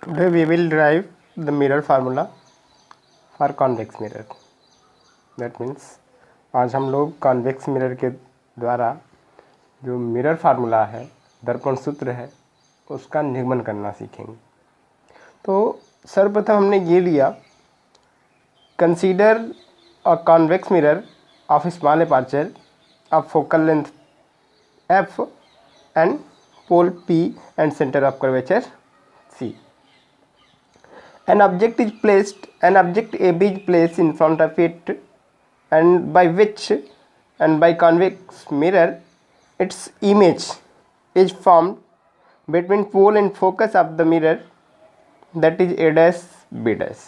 Today we will derive the mirror formula for convex mirror. That means आज हम लोग convex mirror के द्वारा जो मिरर फार्मूला है, दर्पण सूत्र है, उसका निगमन करना सीखेंगे। तो सर्वप्रथम हमने ये लिया, consider a convex mirror of small aperture of focal length f and pole p and center of curvature c. An object AB is placed in front of it, and by convex mirror its image is formed between pole and focus of the mirror, that is A dash B dash.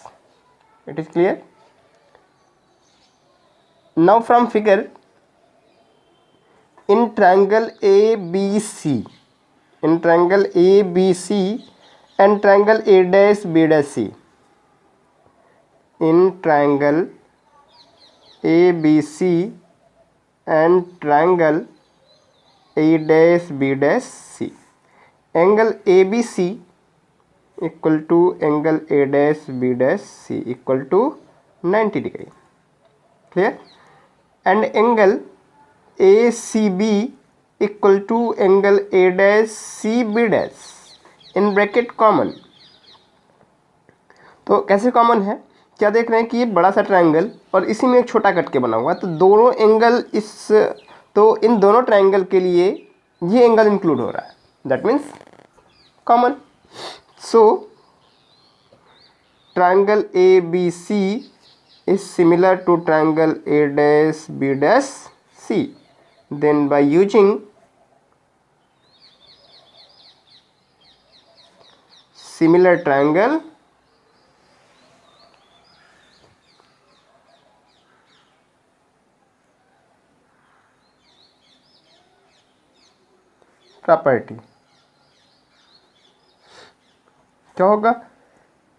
It is clear? Now from figure, in triangle ABC and triangle A dash B dash C, in triangle ABC and triangle A dash B dash C, angle ABC equal to angle A dash B dash C equal to 90 degree. Clear? And angle ACB equal to angle A dash CB dash in bracket common. तो कैसे common है, क्या देख रहे हैं कि ये बड़ा सा ट्रायंगल और इसी में एक छोटा कट के बना हुआ है, तो दोनों एंगल इन दोनों ट्रायंगल के लिए ये एंगल इंक्लूड हो रहा है, that means common. So triangle ABC is similar to triangle A dash B dash C. Then by using similar triangle property, क्या होगा,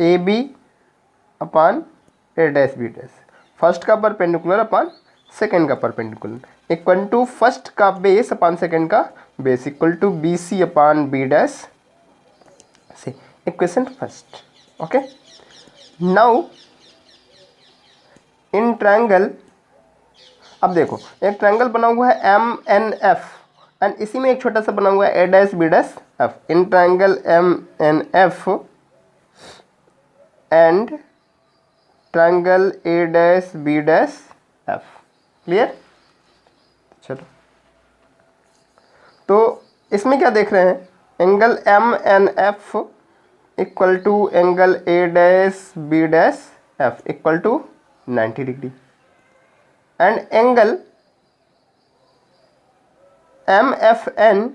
AB upon A dash B dash, first का perpendicular upon second का perpendicular equal to first का base upon second का base equal to BC upon B dash से, equation first. Okay, now in triangle, अब देखो एक ट्रायंगल बना हुआ है MNF एंड इसी में एक छोटा सा बना हुआ है A dash B dash F। In triangle MNF and triangle A dash B dash F। Clear? चलो, तो इसमें क्या देख रहे हैं, angle MNF equal to angle A dash B dash F equal to 90 degree and angle MFN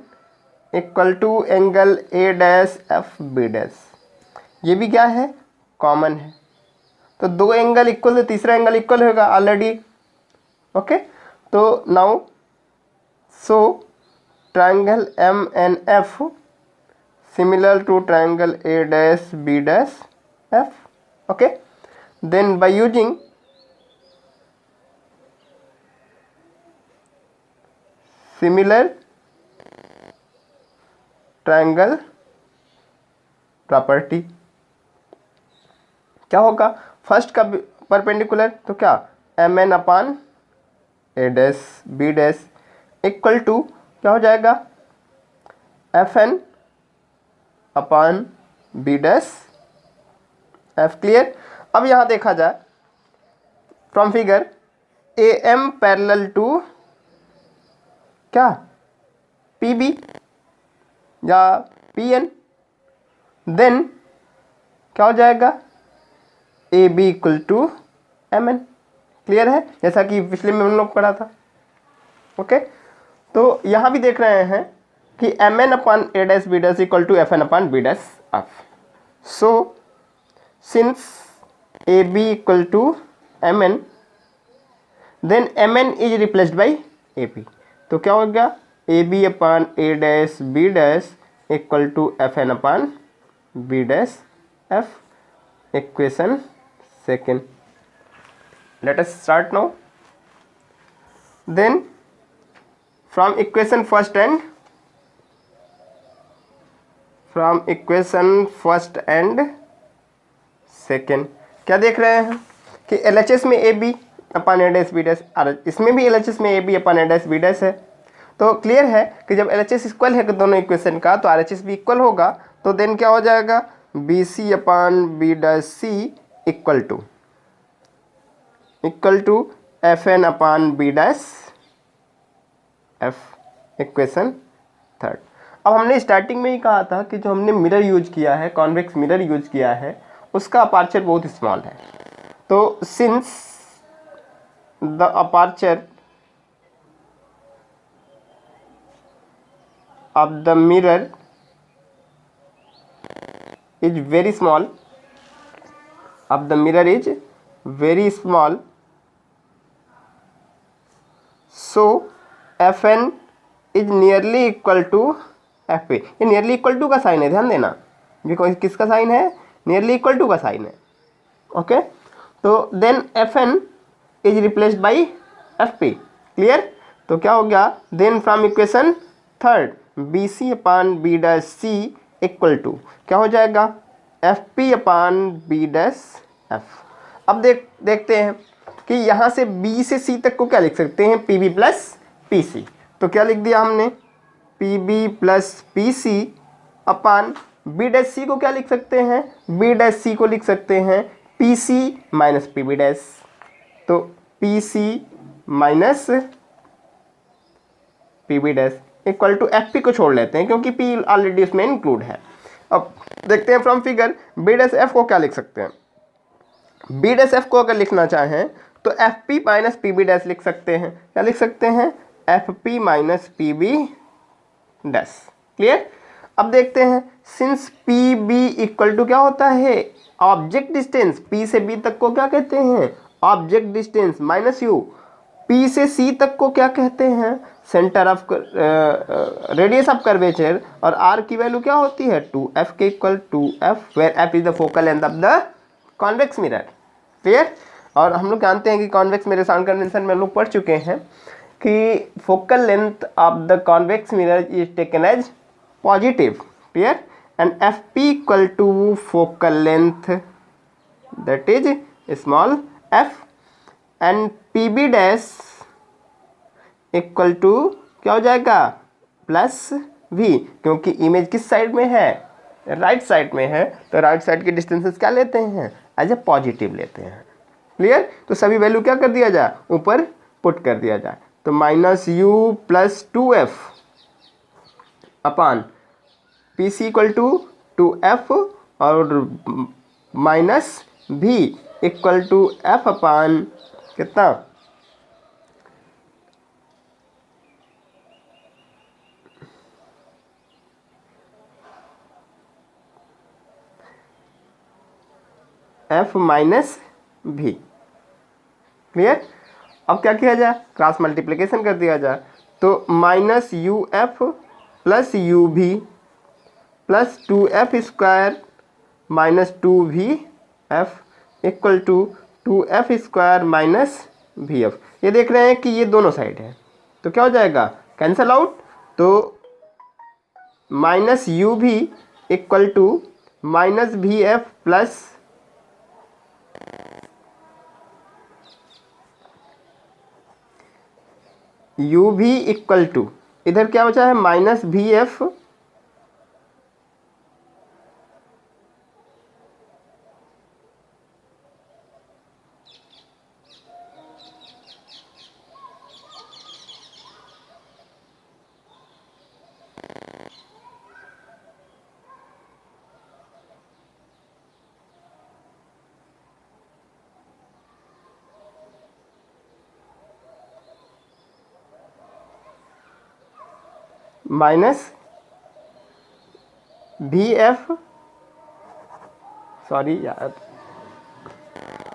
equal to angle A dash F B dash, ये भी क्या है, कॉमन है। तो दो एंगल इक्वल है, तीसरा एंगल इक्वल होगा ऑलरेडी। ओके, तो now so triangle MNF similar to triangle A dash B dash F। Okay, then by using similar triangle property, क्या होगा, फर्स्ट का परपेंडिकुलर तो क्या MN upon A dash B dash equal to क्या हो जाएगा, FN upon B dash F। Clear? अब यहाँ देखा जाए from figure, AM parallel to क्या PB या PN, देन क्या हो जाएगा, AB equal to MN। Clear है, जैसा कि पिछले में हम लोग पढ़ा था। ओके, तो यहाँ भी देख रहे हैं कि MN upon A dash B dash equal to FN upon B dash F। So since AB equal to MN, then MN is replaced by AP, तो क्या हो गया, AB upon A dash B dash equal to FN upon B dash F, equation second. Let us start now. Then from equation first and from equation first and second. क्या देख रहे हैं कि LHS में A B upon A dash B dash, और इसमें भी LHS में A B upon A dash B dash है। तो क्लियर है कि जब LHS इक्वल है दोनों इक्वेशन का तो RHS भी इक्वल होगा। तो देन क्या हो जाएगा, B C upon B dash C equal to F N upon B dash F, equation third. अब हमने स्टार्टिंग में ही कहा था कि जो हमने मिरर यूज किया है, कॉन्वेक्स मिरर यूज किया है, उसका अपार्चर बहुत स्मॉल है। तो since the aperture of the mirror is very small, of the mirror is very small, so Fn is nearly equal to Fa। ये नियरली इक्वल टू का साइन है, ध्यान देना, ये किसका साइन है, नियरली इक्वल टू का साइन है। ओके, तो then Fn is replaced by Fp। Clear? तो क्या हो गया, then from equation third B C upon B dash C equal to क्या हो जाएगा, F P upon B dash F. अब देखते हैं कि यहाँ से बी से सी तक को क्या लिख सकते हैं, P B plus P C. तो क्या लिख दिया हमने, P B plus P C upon B dash C को क्या लिख सकते हैं, बी डैश सी को लिख सकते हैं P C minus P B dash. तो P C minus P B dash equal to F P को छोड़ लेते हैं क्योंकि पी ऑलरेडी उसमें इंक्लूड है। अब देखते हैं from figure B dash F को क्या लिख सकते हैं। बी डैश एफ को अगर लिखना चाहें तो F P minus P B dash लिख सकते हैं। क्या लिख सकते हैं, F P minus P B dash. Clear? अब देखते हैं, since P B equal to क्या होता है, ऑब्जेक्ट डिस्टेंस, पी से बी तक को क्या कहते हैं, object distance minus u. P से सी तक को क्या कहते हैं, centre of radius of curvature, और आर की वैल्यू क्या होती है, 2f के equal 2f, where f is the focal length of the convex mirror. Clear? और हम लोग जानते हैं कि कॉन्वेक्स मिरर साउंड कन्वेंशन में हम लोग पढ़ चुके हैं कि focal length of the convex mirror is taken as positive. Clear? And F P equal to focal length that is small f, and P B dash equal to क्या हो जाएगा, प्लस v, क्योंकि इमेज किस side में है, right side में है। तो राइट साइड के डिस्टेंसेस क्या लेते हैं, एज ए पॉजिटिव लेते हैं। क्लियर? तो सभी वैल्यू क्या कर दिया जाए, ऊपर पुट कर दिया जाए। तो minus u plus 2f upon P C equal to 2f और minus v equal to f upon कितना, f माइनस v। क्लियर? अब क्या किया जाए, क्रॉस मल्टीप्लिकेशन कर दिया जाए। तो minus u f plus u v plus 2f square minus 2v f equal to 2f square minus v f. ये देख रहे हैं कि ये दोनों साइड है तो क्या हो जाएगा, कैंसल आउट। तो माइनस यू भी equal to minus v f plus u भी इक्वल टू, इधर क्या बचा है, minus v f minus v f, sorry यार,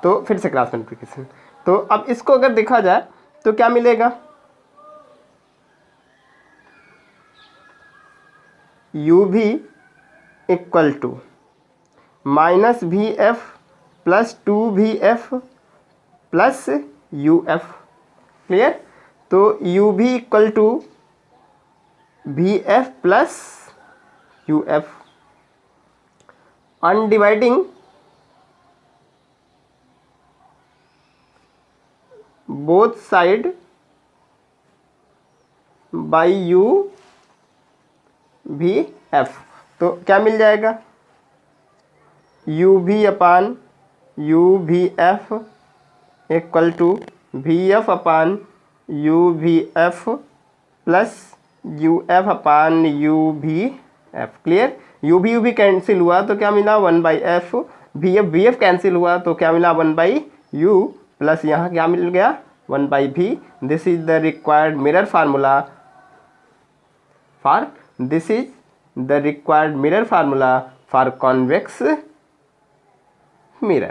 तो फिर से क्रॉस मल्टीप्लिकेशन। तो अब इसको अगर देखा जाए तो क्या मिलेगा, यू भी equal to minus v f plus 2vf plus u f. Clear? तो यू भी equal to v f plus u f. On dividing both side by u v f, तो क्या मिल जाएगा, u v upon u v f equal to v f upon u v f plus u f upon u v f. Clear, u v cancel हुआ तो क्या मिला 1/f, V F cancel हुआ तो क्या मिला 1/u प्लस यहाँ क्या मिल गया 1/v। This is the required mirror formula for convex mirror.